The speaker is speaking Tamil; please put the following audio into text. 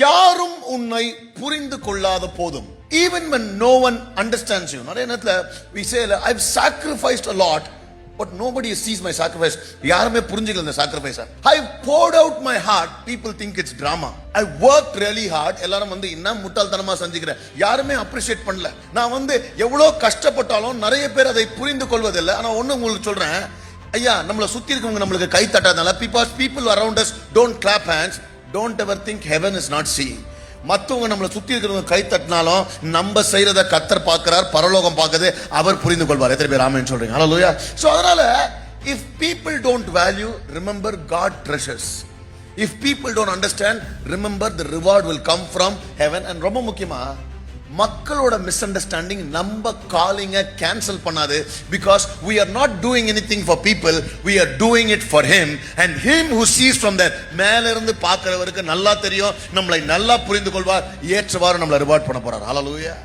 யாரும் உன்னை புரிந்து கொள்ளாத போதும், even when no one understands you. நிறைய நேரத்துல we say I've sacrificed a lot but nobody sees my sacrifice. யாருமே புரிஞ்சுக்கல இந்த sacrifice. I've poured out my heart, people think it's drama. I worked really hard. எல்லாரும் என்ன முட்டாள்தனமா செஞ்சுக்கிறேன், யாருமே அப்ரிஷியேட் பண்ணல. நான் எவ்வளவு கஷ்டப்பட்டாலும் நிறைய பேர் அதை புரிந்து கொள்வதில்லை. ஆனா ஒண்ணு உங்களுக்கு சொல்றேன், ஐயா நம்மள சுத்தி இருக்கவங்க நம்மளுக்கு கை தட்டாதனால, because people around us don't clap hands, don't ever think heaven is not seeing. மத்தவங்க நம்மள சுத்தி இருக்கிறவங்க கை தட்டினாலும் நம்ம செய்யறத கர்த்தர் பார்க்கிறார், பரலோகம் பார்க்குது, அவர் புரிந்து கொள்வார். எத்தனை பேர் ஆமென் சொல்றீங்க? ஹalleluya. சோ அதனால if people don't value, remember God treasures. If people don't understand, remember the reward will come from heaven. And ரொம்ப முக்கியமா மக்களோட மிஸ் அண்டர்ஸ்டாண்டிங் நம்ம காலிங்க கேன்சல் பண்ணாது. because we are not doing anything for people, we are doing it for him, and him who sees from there, மேல இருந்து பார்க்கிறவருக்கு நல்லா தெரியும், நம்மளை நல்லா புரிந்து கொள்வார், ஏற்றவாறு நம்மளை ரிவார்ட் பண்ண போறார். ஹalleluya.